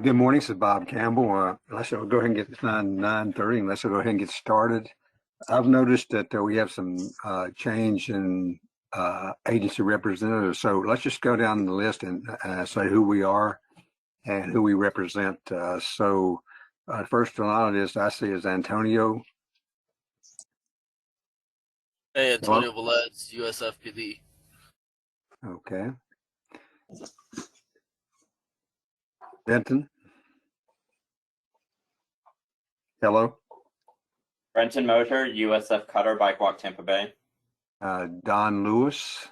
Good morning, this is Bob Campbell. Let's go ahead and get 9:30, and let's go ahead and get started. I've noticed that we have some change in agency representatives, so let's just go down the list and say who we are and who we represent. First on the list I see is Antonio. Hey, Antonio Velez, USFPD. Okay. Benton. Hello. Brenton Motor, USF Cutter, Bike Walk, Tampa Bay. Don Lewis.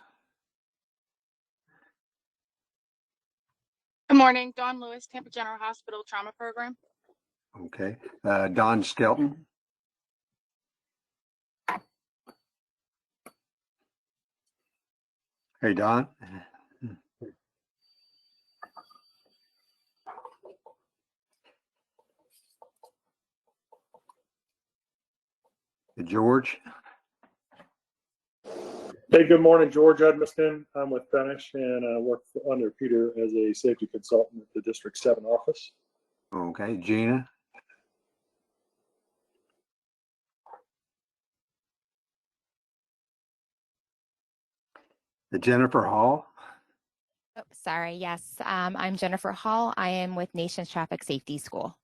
Good morning, Dawn Lewis, Tampa General Hospital Trauma Program. Okay. Don Skelton. Hey, Don. George. Hey, good morning, George Edmiston. I'm with Finish and I work under Peter as a safety consultant at the District 7 office. Okay, Gina. Jennifer Hall. Oh, sorry, yes, I'm Jennifer Hall. I am with Nations Traffic Safety School.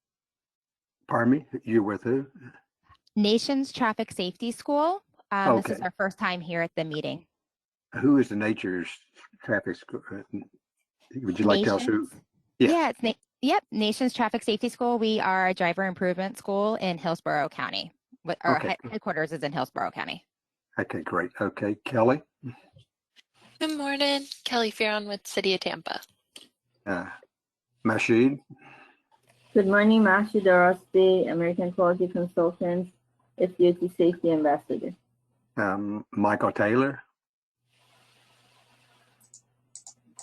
Pardon me, you're with who? Nations Traffic Safety School. Okay. This is our first time here at the meeting. Who is the Nature's Traffic School? Would you like to tell us who? Yeah, yep, Nations Traffic Safety School. We are a driver improvement school in Hillsborough County. Our headquarters is in Hillsborough County. Okay, great. Okay, Kelly. Good morning, Kelly Farron with City of Tampa. Mashid. Good morning, Mashid Arasti, American Quality Consultants, FDOT Safety Ambassador. Michael Taylor.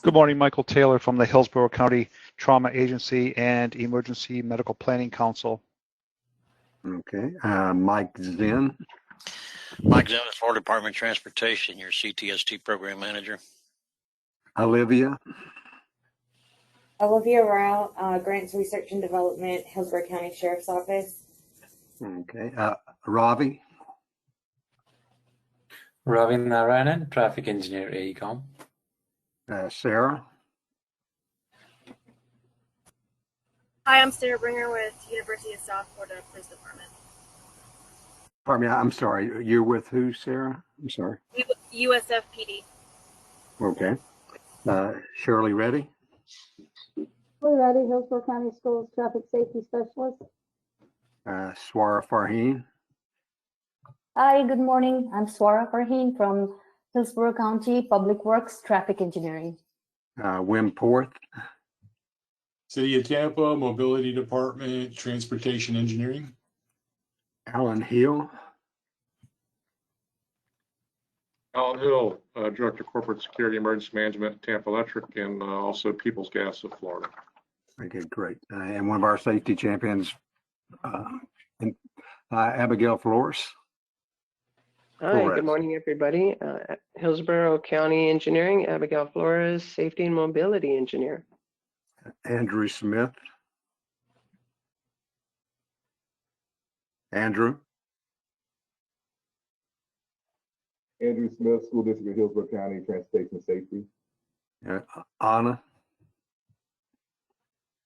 Good morning, Michael Taylor from the Hillsborough County Trauma Agency and Emergency Medical Planning Council. Okay, Mike Zinn. Mike Zinn with Florida Department of Transportation, your CTST program manager. Olivia. Olivia Rao, Grants Research and Development, Hillsborough County Sheriff's Office. Okay, Ravi. Ravi Narayanan, Traffic Engineer, AECOM. Sarah. Hi, I'm Sarah Bringer with University of South Florida Police Department. Pardon me, I'm sorry. You're with who, Sarah? I'm sorry. USFPD. Okay. Shirley Reddy. We're ready, Hillsborough County Schools Traffic Safety Specialist. Swara Farheen. Hi, good morning. I'm Swara Farheen from Hillsborough County Public Works Traffic Engineering. Wim Porth. City of Tampa Mobility Department, Transportation Engineering. Alan Hill. Alan Hill, Director of Corporate Security Emergency Management, Tampa Electric, and also People's Gas of Florida. Okay, great. And one of our safety champions, Abigail Flores. Hi, good morning, everybody. Hillsborough County Engineering, Abigail Flores, Safety and Mobility Engineer. Andrew Smith. Andrew. Andrew Smith, School District of Hillsborough County, Transportation Safety. Anna.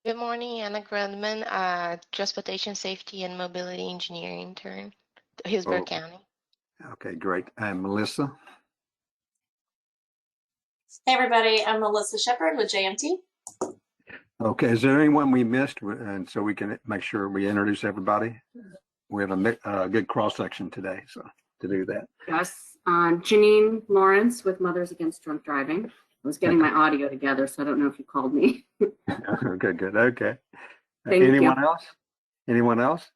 Good morning, Anna Grundman, Transportation Safety and Mobility Engineering intern, Hillsborough County. Okay, great. And Melissa. Hey, everybody. I'm Melissa Shepard with JMT. Okay, is there anyone we missed? And so we can make sure we introduce everybody. We have a good cross section today, so to do that. Yes, Janine Lawrence with Mothers Against Drunk Driving. I was getting my audio together, so I don't know if you called me. Good, good. Okay. Thank Anyone you. else? Anyone else?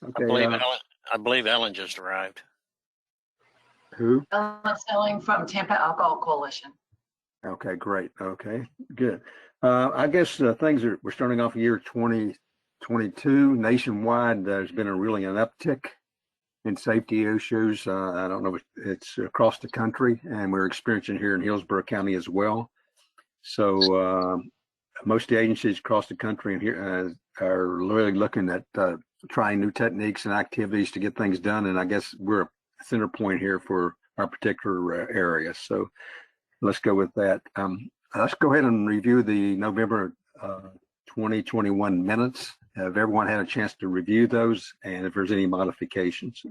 Okay. I believe Ellen just arrived. Who? Ellen Snelling from Tampa Alcohol Coalition. Okay, great. Okay, good. I guess we're starting off year 2022 nationwide. There's been an uptick in safety issues. I don't know if it's across the country, and we're experiencing here in Hillsborough County as well. So most of the agencies across the country and here are really looking at trying new techniques and activities to get things done. And I guess we're a center point here for our particular area. So let's go with that. Let's go ahead and review the November 2021 minutes. Have everyone had a chance to review those, and if there's any modifications?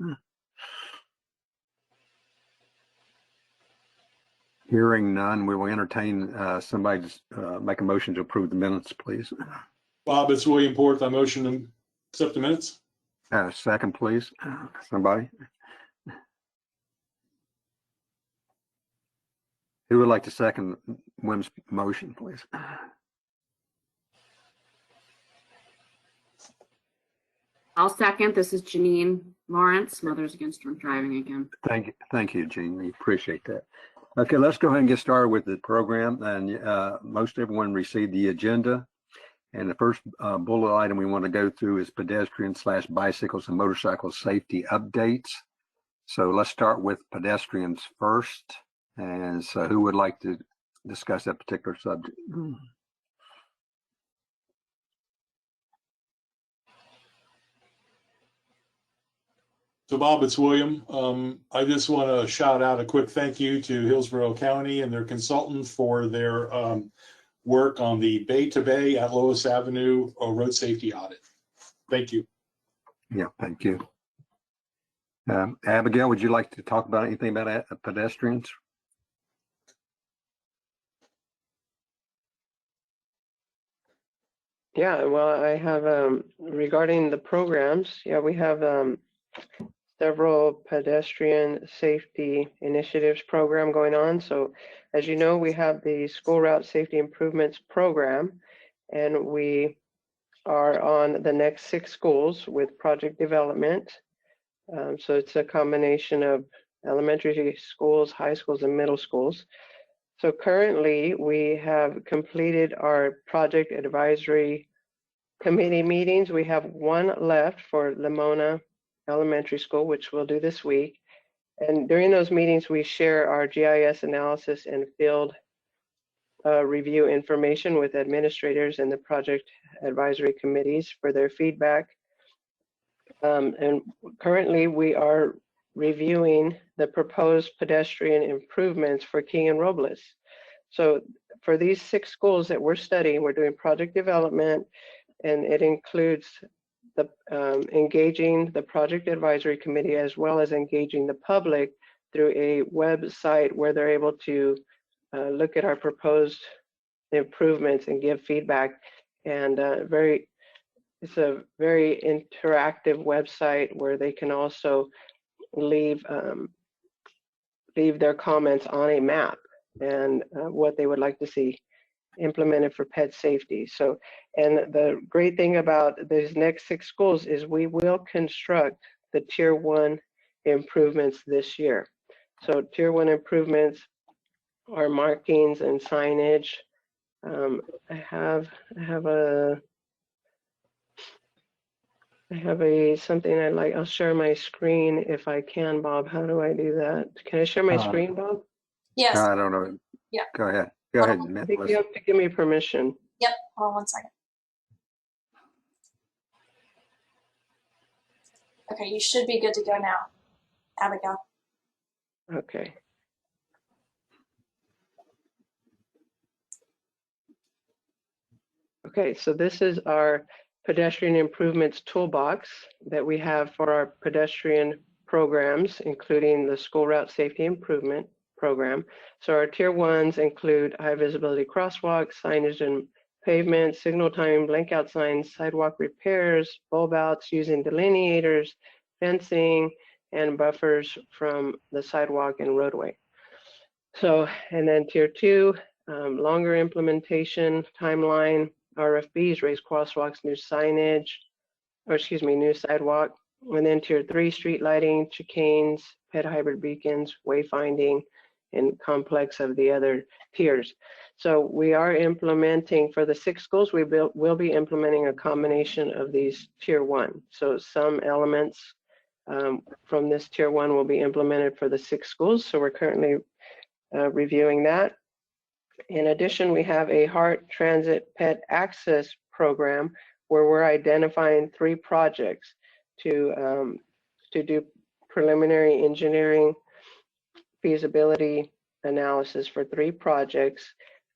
Hearing none, we will entertain somebody to make a motion to approve the minutes, please. Bob, it's William Porth. I motion to accept the minutes. Second, please. Somebody. Who would like to second Wim's motion, please? I'll second. This is Janine Lawrence, Mothers Against Drunk Driving again. Thank you, Jean. We appreciate that. Okay, let's go ahead and get started with the program. And most everyone received the agenda. And the first bullet item we want to go through is pedestrian/bicycles and motorcycle safety updates. So let's start with pedestrians first. And so who would like to discuss that particular subject? So Bob, it's William. I just want to shout out a quick thank you to Hillsborough County and their consultant for their work on the Bay to Bay at Lois Avenue road safety audit. Thank you. Yeah, thank you. Abigail, would you like to talk about anything about pedestrians? Yeah, well, I have regarding the programs, we have several pedestrian safety initiatives program going on. So as you know, we have the School Route Safety Improvements Program, and we are on the next 6 schools with project development. So it's a combination of elementary schools, high schools, and middle schools. So currently we have completed our project advisory committee meetings. We have 1 left for Lamona Elementary School, which we'll do this week. And during those meetings, we share our GIS analysis and field review information with administrators and the project advisory committees for their feedback. And currently we are reviewing the proposed pedestrian improvements for King and Robles. So for these 6 schools that we're studying, we're doing project development, and it includes the engaging the project advisory committee as well as engaging the public through a website where they're able to look at our proposed improvements and give feedback. And it's a very interactive website where they can also leave their comments on a map and what they would like to see implemented for pet safety. So, and the great thing about these next 6 schools is we will construct the Tier 1 improvements this year. So Tier 1 improvements are markings and signage. I have something I'd like. I'll share my screen if I can, Bob. How do I do that? Can I share my screen, Bob? Yes. I don't know. Yeah. Go ahead. Go ahead. I think you have to give me permission. Yep. Hold on 1 second. Okay, you should be good to go now, Abigail. Okay. Okay, so this is our pedestrian improvements toolbox that we have for our pedestrian programs, including the School Route Safety Improvement Program. So our Tier 1s include high visibility crosswalks, signage and pavement, signal timing, blank out signs, sidewalk repairs, bulb outs using delineators, fencing, and buffers from the sidewalk and roadway. So, and then tier 2, longer implementation timeline, RFBs, raised crosswalks, new signage, or excuse me, new sidewalk. And then tier 3, street lighting, chicanes, ped hybrid beacons, wayfinding, and complex of the other tiers. So we are implementing for the 6 schools, we'll be implementing a combination of these tier 1. So some elements from this tier 1 will be implemented for the 6 schools. So we're currently reviewing that. In addition, we have a HART Transit Ped Access program where we're identifying 3 projects to do preliminary engineering feasibility analysis for 3 projects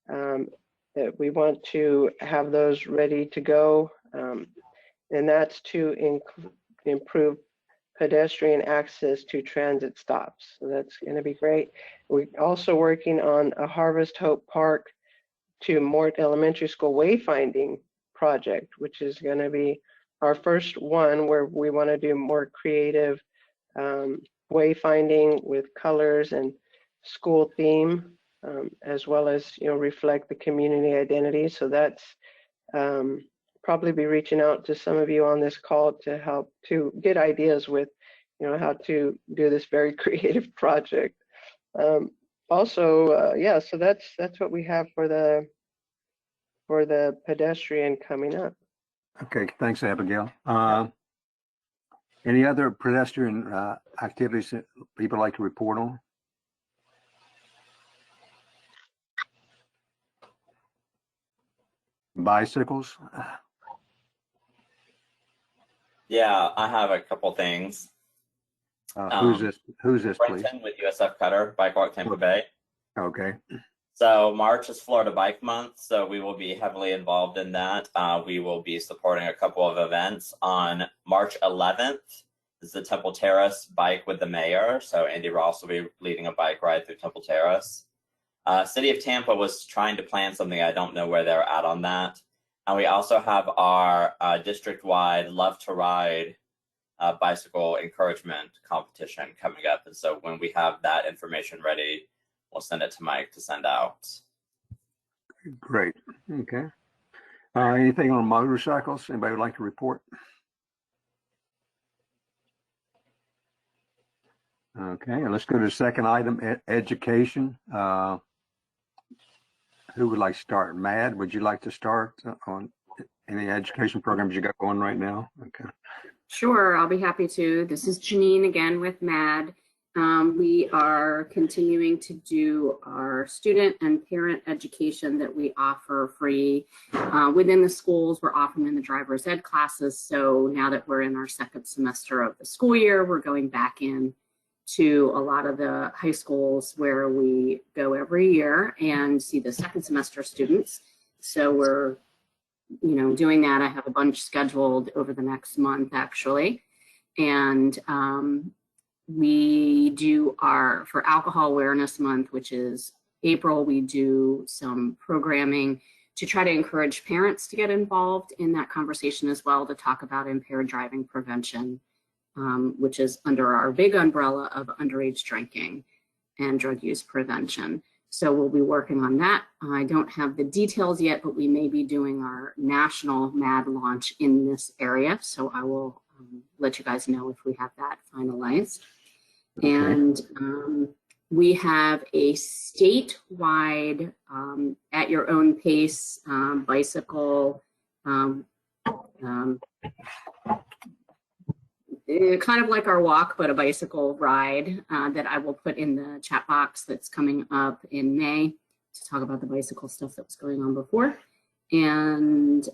that we want to have those ready to go, and that's to improve pedestrian access to transit stops. So that's going to be great. We're also working on a Harvest Hope Park to Mort Elementary School wayfinding project, which is going to be our first one where we want to do more creative wayfinding with colors and school theme, as well as reflect the community identity. So that's probably be reaching out to some of you on this call to help to get ideas with how to do this very creative project. Yeah, so that's what we have for the pedestrian coming up. Okay, thanks, Abigail. Any other pedestrian activities that people like to report on? Bicycles? Yeah, I have a couple things. Who's this, please? Brenton with USF Cutter, Bike Walk Tampa Bay. Okay. So March is Florida Bike Month, so we will be heavily involved in that. We will be supporting a couple of events. On March 11th is the Temple Terrace Bike with the Mayor. So Andy Ross will be leading a bike ride through Temple Terrace. City of Tampa was trying to plan something. I don't know where they're at on that. And we also have our district-wide Love to Ride bicycle encouragement competition coming up. And so when we have that information ready, we'll send it to Mike to send out. Great. Okay. Anything on motorcycles? Anybody would like to report? Okay, let's go to the second item, education. Who would like to start? Mad, would you like to start on any education programs you got going right now? Okay. Sure, I'll be happy to. This is Janine again with MAD. We are continuing to do our student and parent education that we offer free within the schools. We're often in the driver's ed classes. So now that we're in our second semester of the school year, we're going back in to a lot of the high schools where we go every year and see the second semester students. So we're doing that. I have a bunch scheduled over the next month actually. And we do for Alcohol Awareness Month, which is April, we do some programming to try to encourage parents to get involved in that conversation as well, to talk about impaired driving prevention, which is under our big umbrella of underage drinking and drug use prevention. So we'll be working on that. I don't have the details yet, but we may be doing our national MAD launch in this area. So I will let you guys know if we have that finalized. Okay. And we have a statewide at your own pace bicycle kind of like our walk, but a bicycle ride that I will put in the chat box that's coming up in May to talk about the bicycle stuff that was going on before. And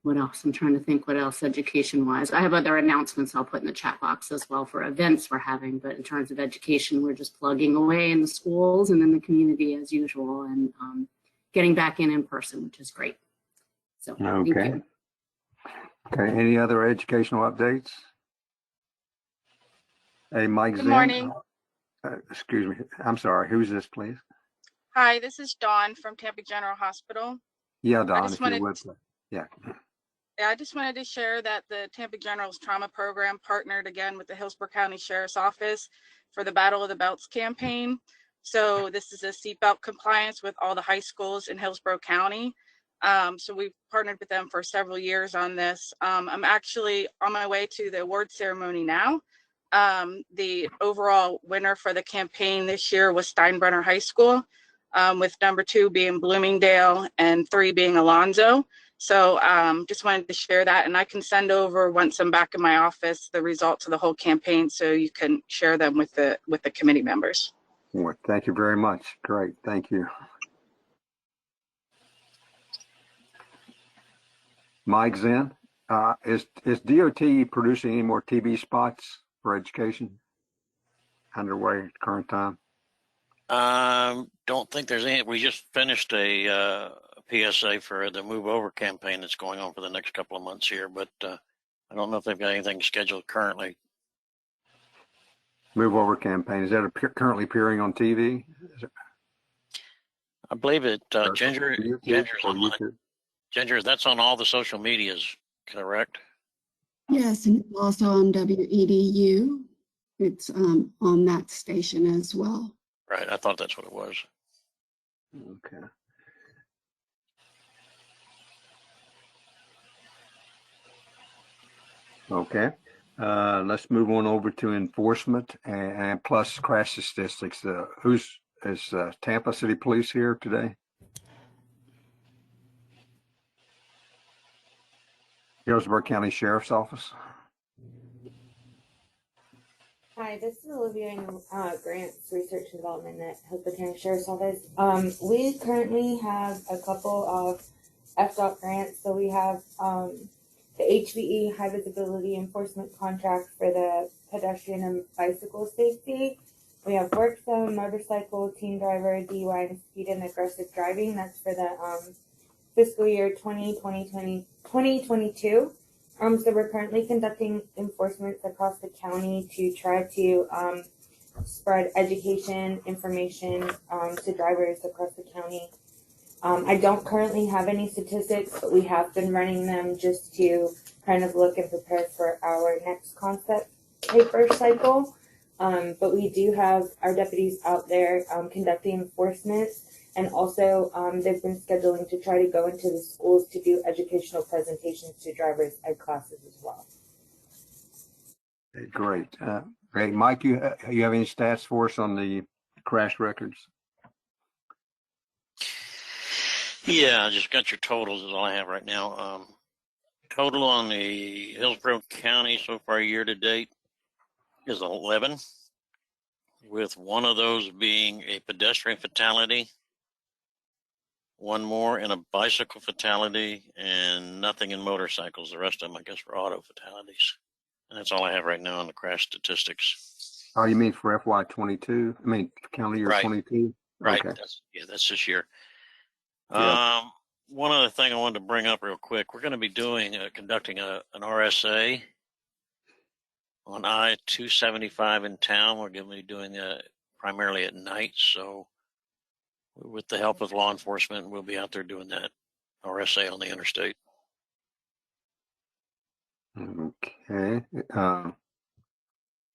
what else? I'm trying to think what else education-wise. I have other announcements I'll put in the chat box as well for events we're having, but in terms of education, we're just plugging away in the schools and in the community as usual and getting back in person, which is great. So thank you. Okay, any other educational updates? Hey, Mike. Good morning. Excuse me, I'm sorry, who's this, please? Hi, this is Dawn from Tampa General Hospital. Yeah, Dawn, if you would. Yeah. Yeah, I just wanted to share that the Tampa General's Trauma Program partnered again with the Hillsborough County Sheriff's Office for the Battle of the Belts campaign. So this is a seatbelt compliance with all the high schools in Hillsborough County. So we've partnered with them for several years on this. I'm actually on my way to the award ceremony now. The overall winner for the campaign this year was Steinbrenner High School, with number 2 being Bloomingdale and 3 being Alonzo. So just wanted to share that, and I can send over, once I'm back in my office, the results of the whole campaign so you can share them with the committee members. Well, thank you very much. Great, thank you. Mike Zinn, is DOT producing any more TV spots for education underway at the current time? Don't think there's any. We just finished a PSA for the Move Over campaign that's going on for the next couple of months here, but I don't know if they've got anything scheduled currently. Move Over campaign, is that currently appearing on TV? I believe it. Ginger, that's on all the social medias, correct? Yes, and it's also on WEDU. It's on that station as well. Right, I thought that's what it was. Okay. Okay, let's move on over to enforcement and plus crash statistics. Is Tampa City Police here today? Hillsborough County Sheriff's Office. Hi, this is Olivia in Grants Research and Development at Hillsborough County Sheriff's Office. We currently have a couple of FDOT grants. So we have the HVE High Visibility Enforcement Contract for the pedestrian and bicycle safety. We have Work Zone, Motorcycle, Teen Driver, DUI, and Speed and Aggressive Driving. That's for the fiscal year 2022. So we're currently conducting enforcement across the county to try to spread education, information to drivers across the county. I don't currently have any statistics, but we have been running them just to kind of look and prepare for our next concept paper cycle. But we do have our deputies out there conducting enforcement, and also they've been scheduling to try to go into the schools to do educational presentations to drivers at classes as well. Great. Great. Mike, you have any stats for us on the crash records? Yeah, I just got your totals is all I have right now. Total on the Hillsborough County so far year to date is 11, with one of those being a pedestrian fatality, one more in a bicycle fatality, and nothing in motorcycles. The rest of them, I guess, were auto fatalities. And that's all I have right now on the crash statistics. Oh, you mean for FY22? I mean, calendar year 22? Right. Okay. That's this year. Yeah. One other thing I wanted to bring up real quick. We're going to be conducting an RSA on I-275 in town. We're going to be doing that primarily at night. So with the help of law enforcement, we'll be out there doing that RSA on the interstate. Okay.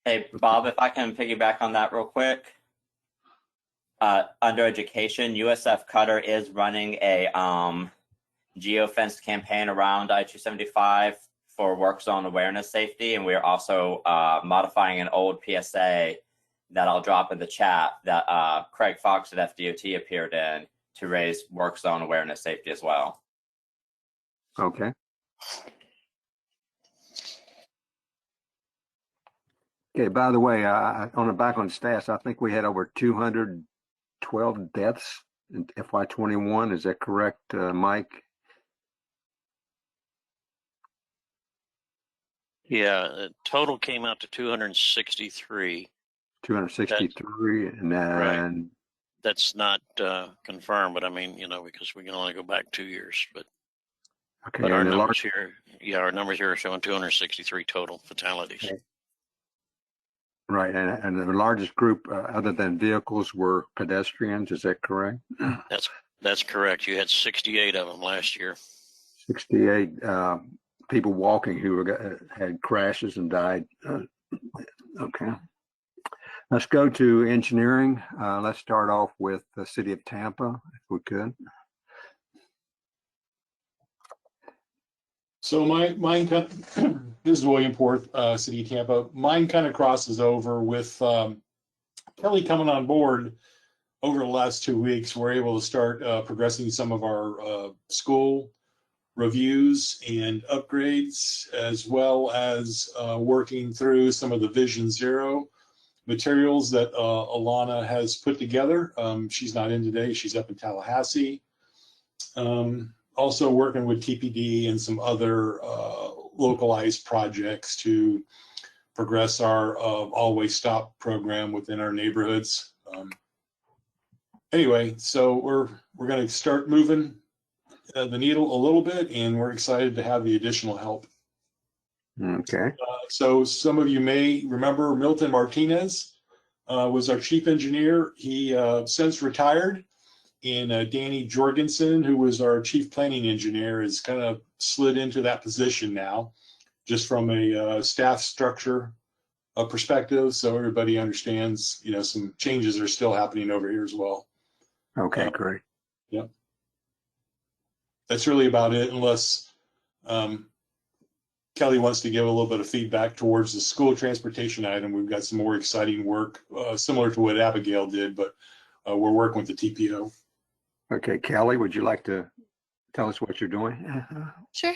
Hey, Bob, if I can piggyback on that real quick. Under education, USF Cutter is running a geofenced campaign around I-275 for work zone awareness safety, and we're also modifying an old PSA that I'll drop in the chat that Craig Fox at FDOT appeared in to raise work zone awareness safety as well. Okay. Okay, by the way, on the back on stats, I think we had over 212 deaths in FY21. Is that correct, Mike? Yeah, the total came out to 263. 263, and right. That's not confirmed, but I mean, because we can only go back 2 years. But okay, but our numbers here, our numbers here are showing 263 total fatalities. Okay. Right, and the largest group, other than vehicles, were pedestrians. Is that correct? That's correct. You had 68 of them last year. 68. people walking who had crashes and died. Okay. Let's go to engineering. Let's start off with the city of Tampa, if we could. So mine this is William Porth, City of Tampa. Mine kind of crosses over with Kelly coming on board over the last 2 weeks. We're able to start progressing some of our school reviews and upgrades, as well as working through some of the Vision Zero materials that Alana has put together. She's not in today. She's up in Tallahassee. Also working with TPD and some other localized projects to progress our always stop program within our neighborhoods. Anyway, so we're going to start moving the needle a little bit, and we're excited to have the additional help. Okay. So some of you may remember Milton Martinez was our chief engineer. He since retired. And Danny Jorgensen, who was our chief planning engineer, has kind of slid into that position now, just from a staff structure perspective. So everybody understands, you know, some changes are still happening over here as well. Okay, great. Yep. That's really about it, unless Kelly wants to give a little bit of feedback towards the school transportation item. We've got some more exciting work, similar to what Abigail did, but we're working with the TPO. Okay, Kelly, would you like to tell us what you're doing? Sure.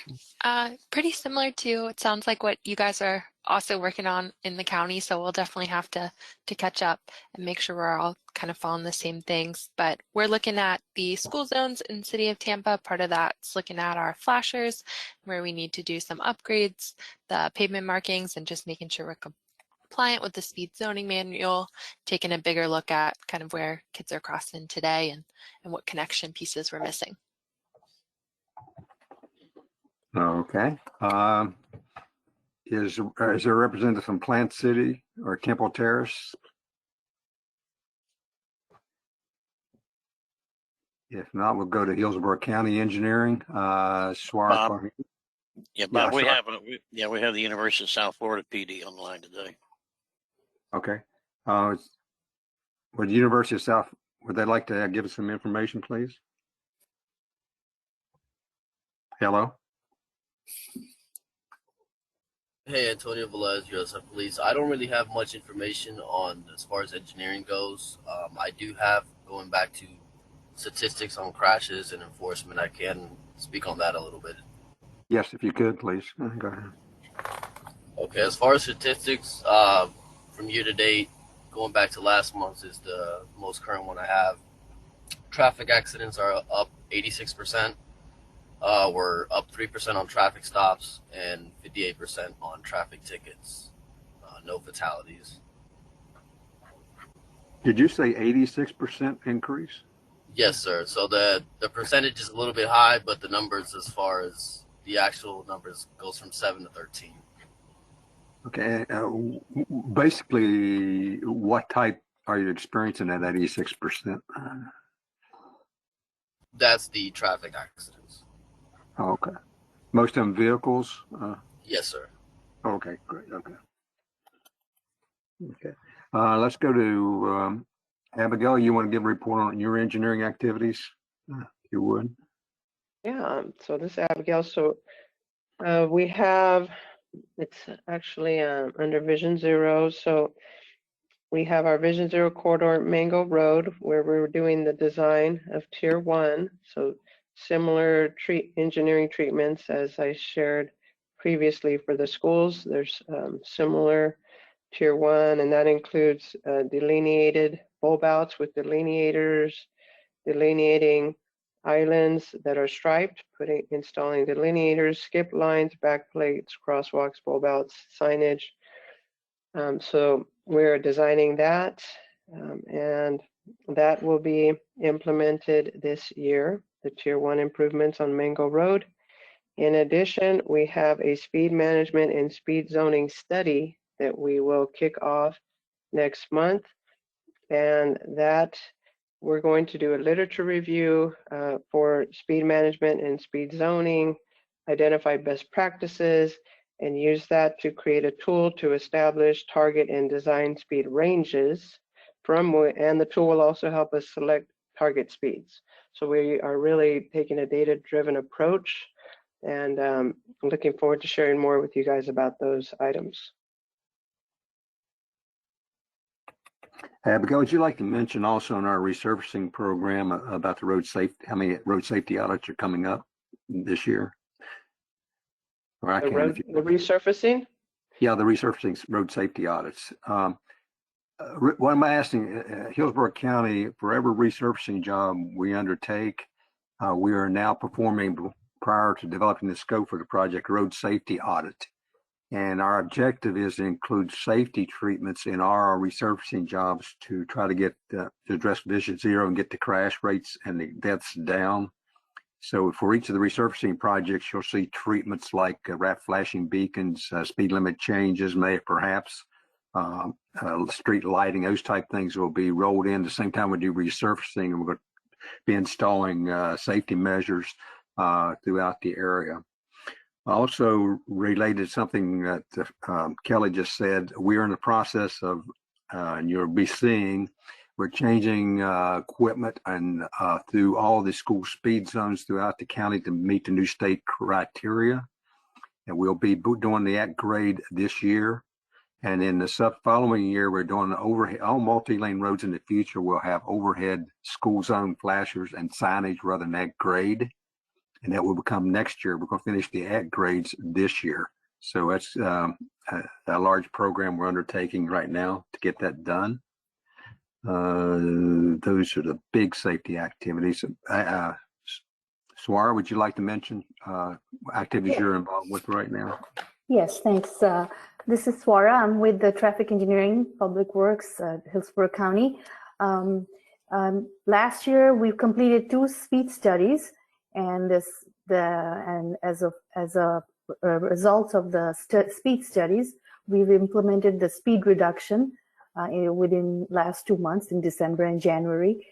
Pretty similar to, it sounds like what you guys are also working on in the county. So we'll definitely have to catch up and make sure we're all kind of following the same things. But we're looking at the school zones in the city of Tampa. Part of that's looking at our flashers, where we need to do some upgrades, the pavement markings, and just making sure we're compliant with the speed zoning manual, taking a bigger look at kind of where kids are crossing today and what connection pieces we're missing. Okay. Is there a representative from Plant City or Temple Terrace? If not, we'll go to Hillsborough County Engineering. Bob. Yeah, Bob, yeah, we have the University of South Florida PD online today. Okay. Would the University of South, would they like to give us some information, please? Hello? Hey, Antonio Velez, USF Police. I don't really have much information on as far as engineering goes. I do have, going back to statistics on crashes and enforcement, I can speak on that a little bit. Yes, if you could, please. Go ahead. Okay, as far as statistics, from year to date, going back to last month is the most current one I have. Traffic accidents are up 86%. We're up 3% on traffic stops and 58% on traffic tickets. No fatalities. Did you say 86% increase? Yes, sir. So the percentage is a little bit high, but the numbers, as far as the actual numbers, goes from 7 to 13. Okay. Basically, what type are you experiencing at 86%? That's the traffic accidents. Okay. Most of them vehicles? Yes, sir. Okay, great. Okay. Okay. Let's go to Abigail. You want to give a report on your engineering activities? If you would. Yeah, so this is Abigail. So we have, it's actually under Vision Zero. So we have our Vision Zero corridor at Mango Road, where we're doing the design of Tier 1. So similar engineering treatments as I shared previously for the schools. There's similar Tier 1, and that includes delineated bulb outs with delineators, delineating islands that are striped, installing delineators, skip lines, back plates, crosswalks, bulb outs, signage. So we're designing that, and that will be implemented this year, the Tier 1 improvements on Mango Road. In addition, we have a speed management and speed zoning study that we will kick off next month, and that we're going to do a literature review for speed management and speed zoning, identify best practices, and use that to create a tool to establish target and design speed ranges and the tool will also help us select target speeds. So we are really taking a data-driven approach, and I'm looking forward to sharing more with you guys about those items. Abigail, would you like to mention also in our resurfacing program about the road safety, how many road safety audits are coming up this year? Or I can, if you, The resurfacing? Yeah, the resurfacing road safety audits. What am I asking? Hillsborough County, for every resurfacing job we undertake, we are now performing, prior to developing the scope for the project, road safety audit. And our objective is to include safety treatments in our resurfacing jobs to try to get to address Vision Zero and get the crash rates and the deaths down. So for each of the resurfacing projects, you'll see treatments like flashing beacons, speed limit changes, perhaps street lighting, those type things will be rolled in. At the same time we do resurfacing, and we're going to be installing safety measures throughout the area. Also related to something that Kelly just said, we're in the process of, and you'll be seeing, we're changing equipment and through all the school speed zones throughout the county to meet the new state criteria. And we'll be doing the upgrade this year. And in the following year, we're doing overhead, all multi-lane roads in the future will have overhead school zone flashers and signage rather than upgrade. And that will become next year. We're going to finish the upgrades this year. So that's a large program we're undertaking right now to get that done. Those are the big safety activities. Swara, would you like to mention activities you're involved with right now? Yes, thanks. This is Swara. I'm with the Traffic Engineering Public Works at Hillsborough County. Last year, we completed 2 speed studies, and as a result of the speed studies, we've implemented the speed reduction within last 2 months in December and January.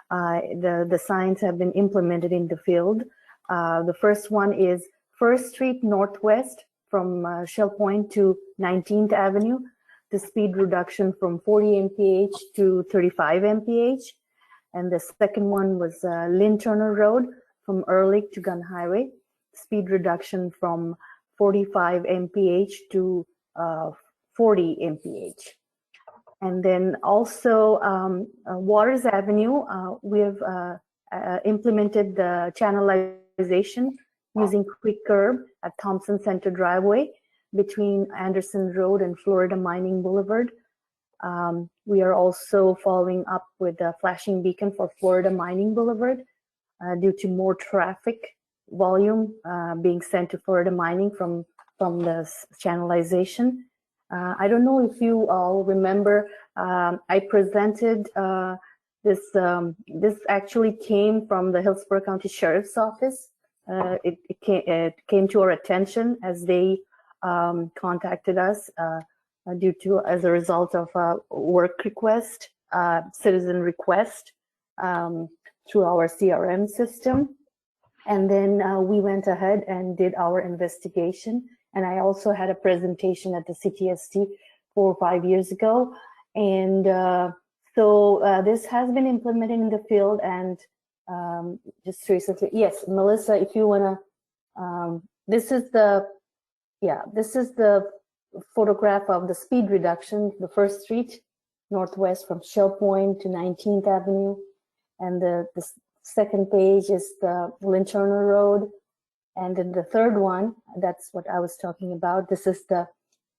The signs have been implemented in the field. The first one is 1st Street Northwest from Shell Point to 19th Avenue, the speed reduction from 40 mph to 35 mph. And the second one was Lynn Turner Road from Ehrlich to Gun Highway, speed reduction from 45 mph to 40 mph. And then also Waters Avenue, we have implemented the channelization using quick curb at Thompson Center driveway between Anderson Road and Florida Mining Boulevard. We are also following up with a flashing beacon for Florida Mining Boulevard due to more traffic volume being sent to Florida Mining from the channelization. I don't know if you all remember, I presented this actually came from the Hillsborough County Sheriff's Office. It came to our attention as they contacted us as a result of a work request, citizen request through our CRM system. And then we went ahead and did our investigation. And I also had a presentation at the CTST 4 or 5 years ago. And so this has been implemented in the field, and just recently, yes, Melissa, if you wanna, this is the photograph of the speed reduction, the 1st Street Northwest from Shell Point to 19th Avenue. And the second page is the Lynn Turner Road. And then the third one, that's what I was talking about. This is the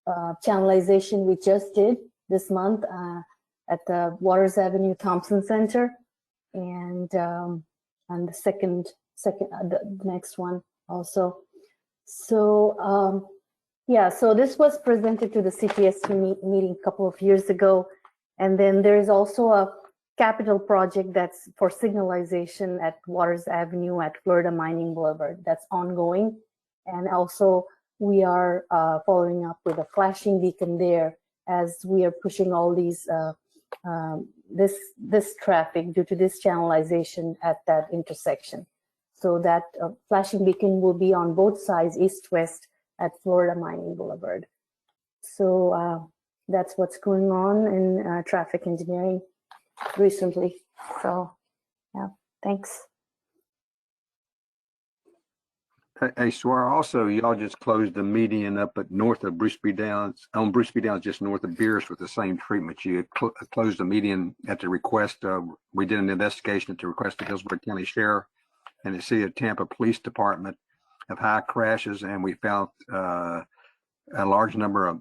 channelization we just did this month at the Waters Avenue Thompson Center. And the the next one also. So yeah, so this was presented to the CTST meeting a couple of years ago. And then there's also a capital project that's for signalization at Waters Avenue at Florida Mining Boulevard that's ongoing. And also we are following up with a flashing beacon there as we are pushing all these this traffic due to this channelization at that intersection. So that flashing beacon will be on both sides, east-west, at Florida Mining Boulevard. So that's what's going on in traffic engineering recently. So yeah, thanks. Hey, Swar, also, y'all just closed the median up at north of Bruce B. Downs, on Bruce B. Downs, just north of Beers with the same treatment. You closed the median at the request of, we did an investigation at the request of Hillsborough County Sheriff and the City of Tampa Police Department of high crashes, and we found a large number of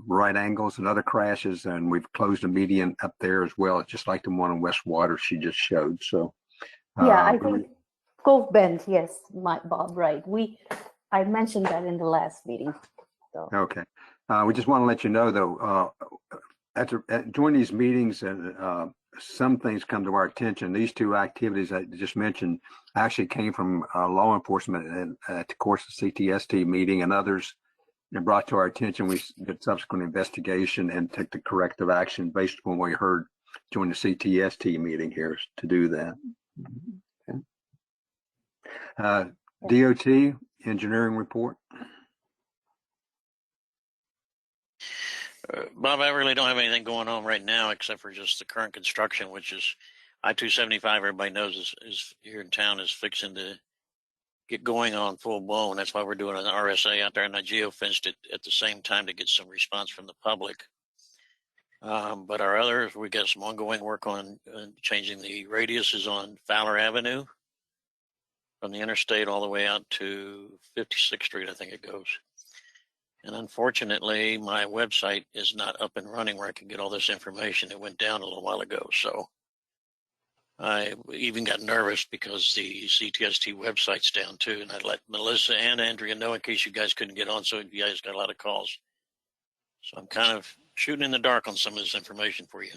right angles and other crashes, and we've closed the median up there as well, just like the one in West Water she just showed. So yeah, I think Cove Bend, yes, Bob, right. I mentioned that in the last meeting. So. Okay. We just want to let you know, though, during these meetings, and some things come to our attention. These two activities I just mentioned actually came from law enforcement and at the course of CTST meeting, and others that brought to our attention. We did subsequent investigation and took the corrective action based upon what we heard during the CTST meeting here to do that. Okay. DOT engineering report. Bob, I really don't have anything going on right now except for just the current construction, which is I-275. Everybody knows is here in town is fixing to get going on full blown. That's why we're doing an RSA out there, and I geofenced it at the same time to get some response from the public. But our others, we got some ongoing work on changing the radiuses on Fowler Avenue from the interstate all the way out to 56th Street, I think it goes. And unfortunately, my website is not up and running where I can get all this information. It went down a little while ago. So I even got nervous because the CTST website's down too. And I let Melissa and Andrea know in case you guys couldn't get on. So you guys got a lot of calls. So I'm kind of shooting in the dark on some of this information for you.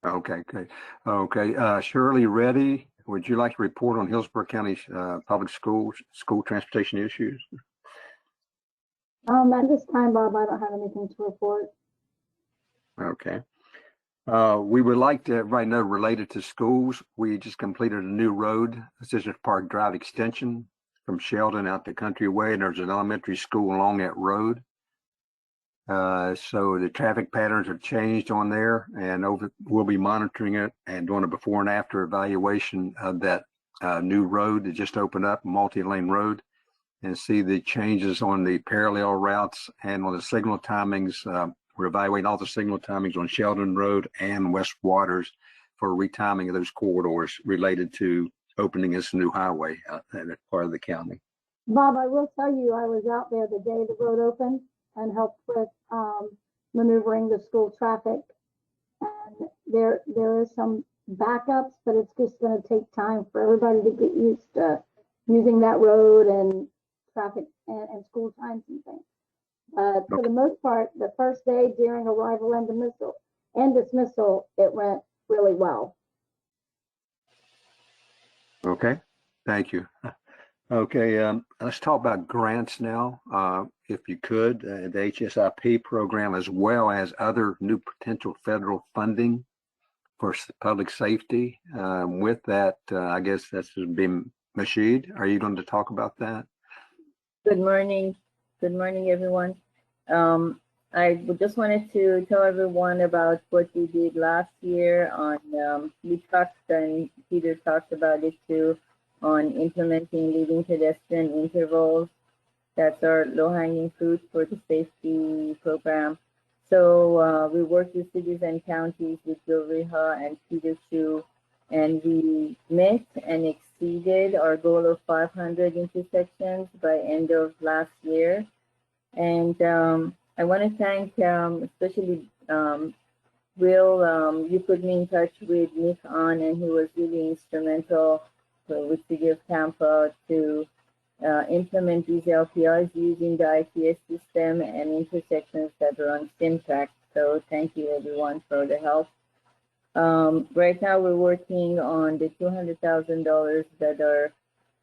Okay, good. Okay, Shirley Reddy, would you like to report on Hillsborough County public schools, school transportation issues? At this time, Bob, I don't have anything to report. Okay. We would like to right now related to schools. We just completed a new road, Scissors Park Drive extension from Sheldon out to Country Way, and there's an elementary school along that road. So the traffic patterns have changed on there, and we'll be monitoring it and doing a before and after evaluation of that new road that just opened up, multi-lane road, and see the changes on the parallel routes and on the signal timings. We're evaluating all the signal timings on Sheldon Road and West Waters for retiming of those corridors related to opening this new highway in that part of the county. Bob, I will tell you, I was out there the day the road opened and helped with maneuvering the school traffic. And there is some backups, but it's just going to take time for everybody to get used to using that road and traffic and school times and things. But for the most part, the first day during arrival and dismissal, it went really well. Okay, thank you. Okay, let's talk about grants now, if you could, the HSIP program, as well as other new potential federal funding for public safety. With that, I guess that's been Masheed. Are you going to talk about that? Good morning. Good morning, everyone. I just wanted to tell everyone about what we did last year on, we talked and Peter talked about it too, on implementing leading pedestrian intervals. That's our low-hanging fruit for the safety program. So we worked with cities and counties with Bill Reha and Peter Chu, and we met and exceeded our goal of 500 intersections by end of last year. And I want to thank especially Will. You put me in touch with Nick On, and he was really instrumental with City of Tampa to implement these LPRs using the ITS system and intersections that are on SIMTrack. So thank you everyone for the help. Right now we're working on the $200,000 that are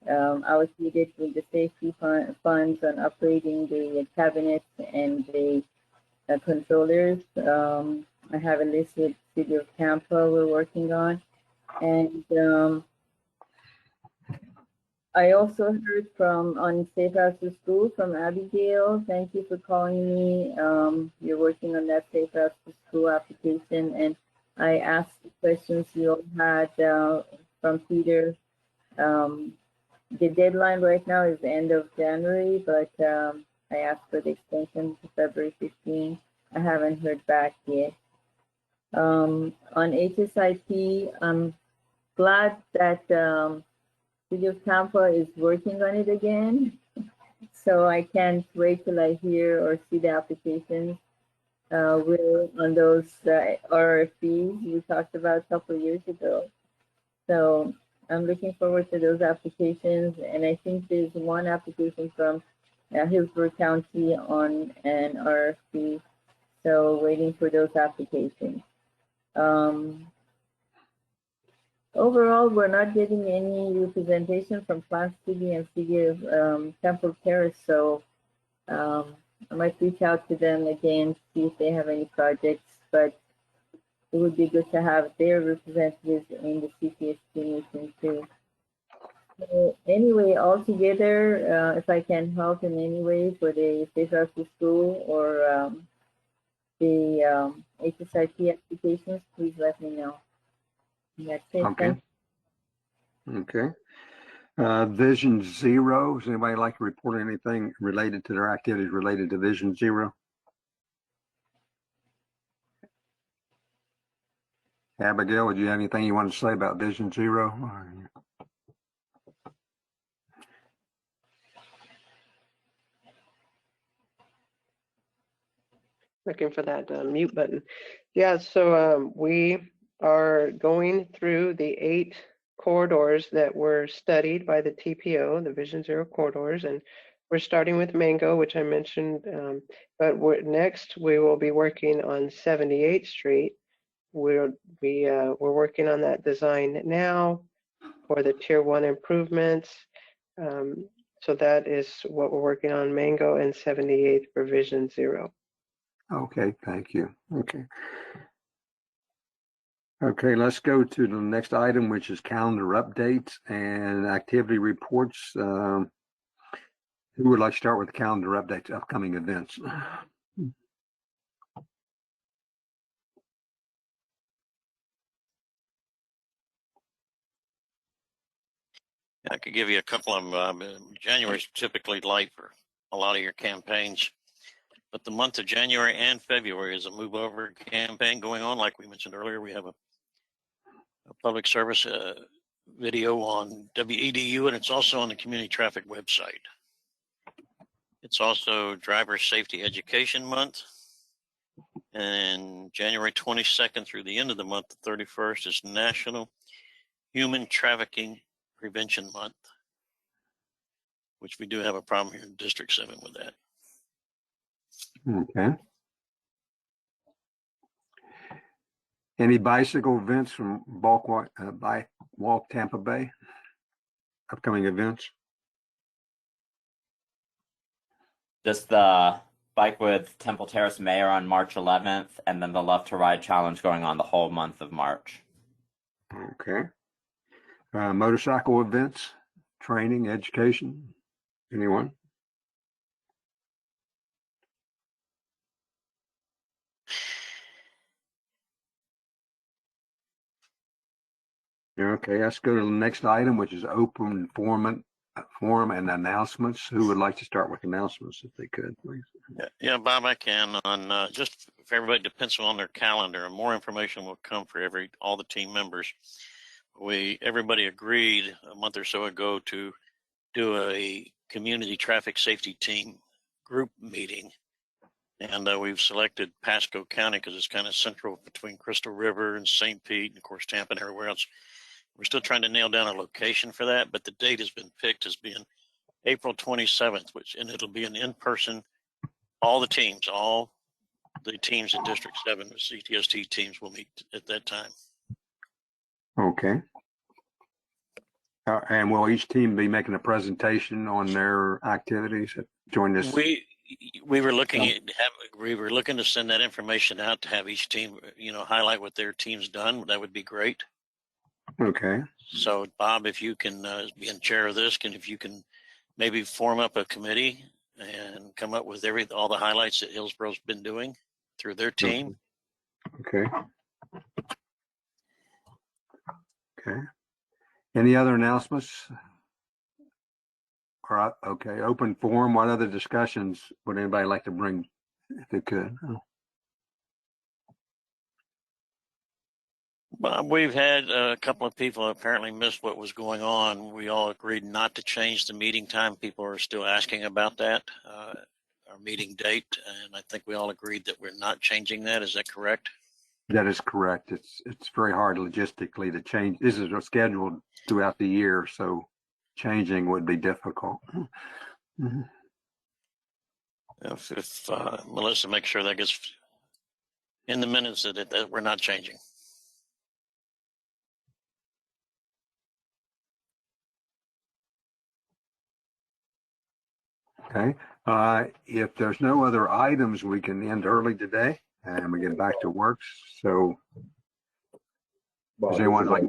allocated with the safety funds on upgrading the cabinets and the controllers. I have a list with City of Tampa we're working on. And I also heard from on Safe Routes to School from Abigail. Thank you for calling me. You're working on that Safe Routes to School application, and I asked the questions you all had from Peter. The deadline right now is the end of January, but I asked for the extension to February 15. I haven't heard back yet. On HSIP, I'm glad that City of Tampa is working on it again. So I can't wait till I hear or see the applications. We're on those RFPs we talked about a couple of years ago. So I'm looking forward to those applications. And I think there's one application from Hillsborough County on an RFP. So waiting for those applications. Overall, we're not getting any representation from Plant City and City of Temple Terrace, so I might reach out to them again, see if they have any projects, but it would be good to have their representatives in the CTST meeting too. So anyway, altogether, if I can help in any way for the Safe Routes to School or the HSIP applications, please let me know. That's it. Okay. Okay. Vision Zero. Does anybody like to report anything related to their activities related to Vision Zero? Abigail, would you have anything you want to say about Vision Zero? Looking for that mute button. Yeah, so we are going through the 8 corridors that were studied by the TPO, the Vision Zero corridors, and we're starting with Mango, which I mentioned, but next we will be working on 78th Street. We're working on that design now for the Tier 1 improvements. So that is what we're working on, Mango and 78th for Vision Zero. Okay, thank you. Okay. Okay, let's go to the next item, which is calendar updates and activity reports. Who would like to start with the calendar updates, upcoming events? I could give you a couple of them. January is typically light for a lot of your campaigns, but the month of January and February is a move over campaign going on. Like we mentioned earlier, we have a public service video on WEDU, and it's also on the community traffic website. It's also Driver Safety Education Month. And January 22nd through the end of the month, the 31st, is National Human Trafficking Prevention Month, which we do have a problem here in District 7 with that. Okay. Any bicycle events from Bike Walk Tampa Bay? Upcoming events? Just the Bike with Temple Terrace Mayor on March 11th, and then the Love to Ride Challenge going on the whole month of March. Okay. Motorcycle events, training, education, anyone? Okay, let's go to the next item, which is open forum and announcements. Who would like to start with announcements if they could, please? Yeah, Bob, I can. On just for everybody to pencil on their calendar, and more information will come for all the team members. Everybody agreed a month or so ago to do a community traffic safety team group meeting, and we've selected Pasco County because it's kind of central between Crystal River and St. Pete, and of course Tampa and everywhere else. We're still trying to nail down a location for that, but the date has been picked as being April 27th, and it'll be an in-person. All the teams in District 7, the CTST teams will meet at that time. Okay. And will each team be making a presentation on their activities? Join this. We were looking to send that information out to have each team, highlight what their team's done. That would be great. Okay. So Bob, if you can be in chair of this, if you can maybe form up a committee and come up with all the highlights that Hillsborough's been doing through their team. Okay. Okay. Any other announcements? All right. Okay. Open forum. What other discussions would anybody like to bring if they could? Bob, we've had a couple of people apparently missed what was going on. We all agreed not to change the meeting time. People are still asking about that, our meeting date, and I think we all agreed that we're not changing that. Is that correct? That is correct. It's very hard logistically to change. This is scheduled throughout the year, so changing would be difficult. Mm-hmm. If Melissa makes sure that gets in the minutes that we're not changing. Okay. If there's no other items, we can end early today and we get back to work. So, does anyone like?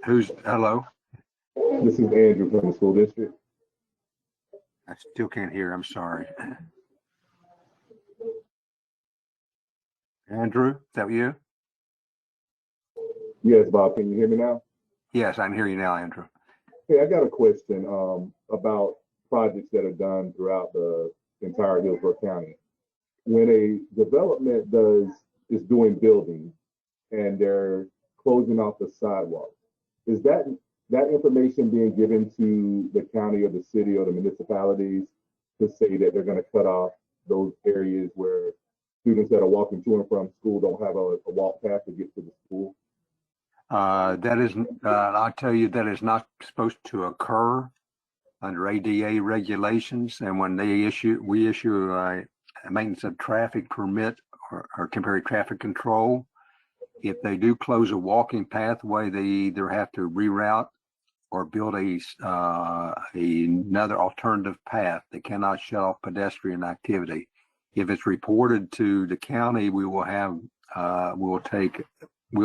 Who's hello? This is Andrew from the school district. I still can't hear. I'm sorry. Andrew, is that you? Yes, Bob. Can you hear me now? Yes, I'm hearing you now, Andrew. Hey, I got a question about projects that are done throughout the entire Hillsborough County. When a development is doing building and they're closing off the sidewalk, is that information being given to the county or the city or the municipalities to say that they're going to cut off those areas where students that are walking to and from school don't have a walk path to get to the school? That is, I'll tell you, that is not supposed to occur under ADA regulations. And when we issue a maintenance of traffic permit or temporary traffic control, if they do close a walking pathway, they either have to reroute or build another alternative path. They cannot shut off pedestrian activity. If it's reported to the county, we will have, we'll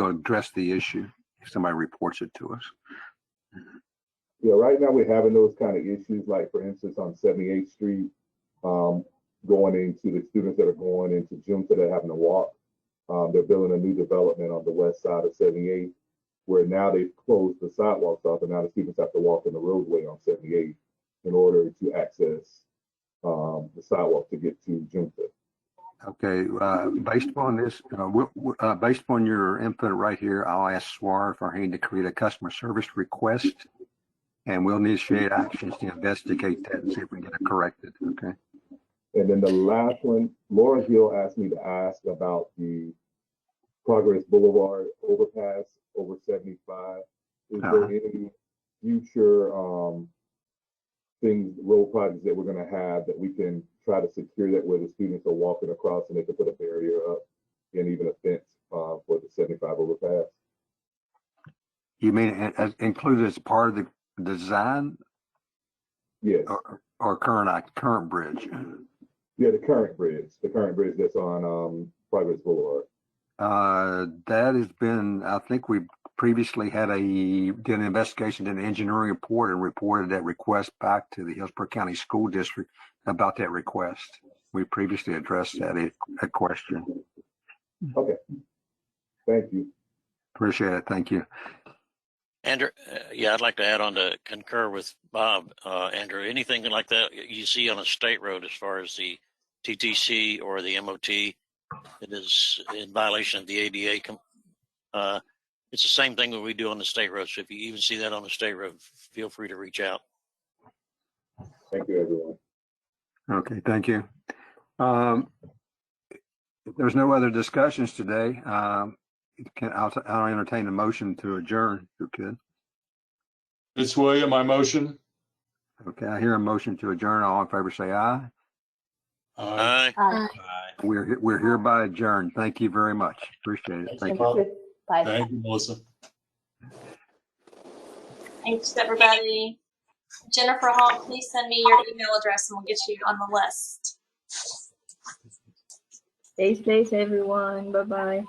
address the issue if somebody reports it to us. Yeah, right now we're having those kind of issues, like for instance on 78th Street, going into the students that are going into Junta that are having to walk. They're building a new development on the west side of 78, where now they've closed the sidewalks off, and now the students have to walk in the roadway on 78 in order to access the sidewalk to get to Junta. Okay, based upon this, based upon your input right here, I'll ask SWAR for him to create a customer service request, and we'll initiate actions to investigate that and see if we can get it corrected. Okay. And then the last one, Laura Hill asked me to ask about the Progress Boulevard overpass over 75. Is there any future road projects that we're going to have that we can try to secure that where the students are walking across and they can put a barrier up and even a fence for the 75 overpass? You mean included as part of the design? Yes. Or current bridge? Yeah, the current bridge that's on Progress Boulevard. That has been, I think we previously did an investigation, did an engineering report, and reported that request back to the Hillsborough County School District about that request. We previously addressed that question. Okay. Thank you. Appreciate it. Thank you. Andrew, yeah, I'd like to add on to concur with Bob. Andrew, anything like that you see on a state road as far as the TTC or the MOT that is in violation of the ADA, it's the same thing that we do on the state road. So if you even see that on the state road, feel free to reach out. Thank you, everyone. Okay, thank you. If there's no other discussions today, I'll entertain a motion to adjourn, if you could. It's William, I motion. Okay, I hear a motion to adjourn. All in favor say aye. Aye. Aye. We're hereby adjourned. Thank you very much. Appreciate it. Thank you. Bye. Thank you, Melissa. Thanks, everybody. Jennifer Hall, please send me your email address and we'll get you on the list. Stay safe, everyone. Bye-bye.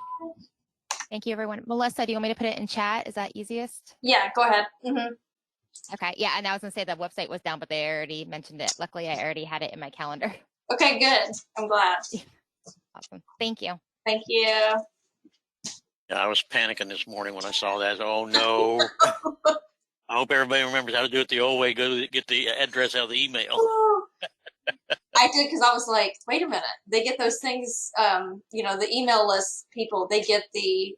Thank you, everyone. Melissa, do you want me to put it in chat? Is that easiest? Yeah, go ahead. Mm-hmm. Okay. Yeah. And I was going to say the website was down, but they already mentioned it. Luckily, I already had it in my calendar. Okay, good. I'm glad. Awesome. Thank you. Thank you. Yeah, I was panicking this morning when I saw that. Oh no. I hope everybody remembers how to do it the old way. Go to get the address out of the email. I did because I was like, wait a minute. They get those things, the email list people, they get the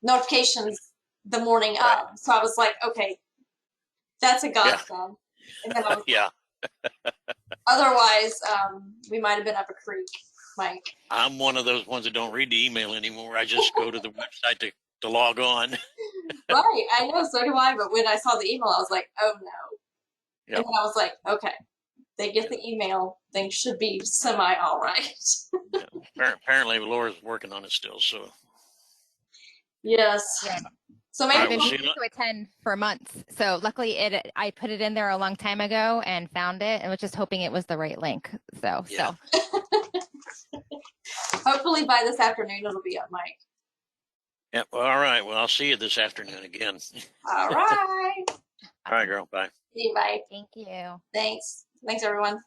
notifications the morning of. So I was like, okay, that's a godsend. And then I was Yeah. otherwise, we might have been up a creek, Mike. I'm one of those ones that don't read the email anymore. I just go to the website to log on. Right, I know, so do I. But when I saw the email, I was like, oh no. Yep. And then I was like, okay, they get the email, things should be semi all right. Apparently, Laura's working on it still. So yes. Yeah. So I've maybe been meaning to attend for months. So luckily I put it in there a long time ago and found it and was just hoping it was the right link. So hopefully by this afternoon it'll be up, Mike. Yep. All right. Well, I'll see you this afternoon again. All right. All right, girl. Bye. See you, bye. Thank you. Thanks. Thanks, everyone.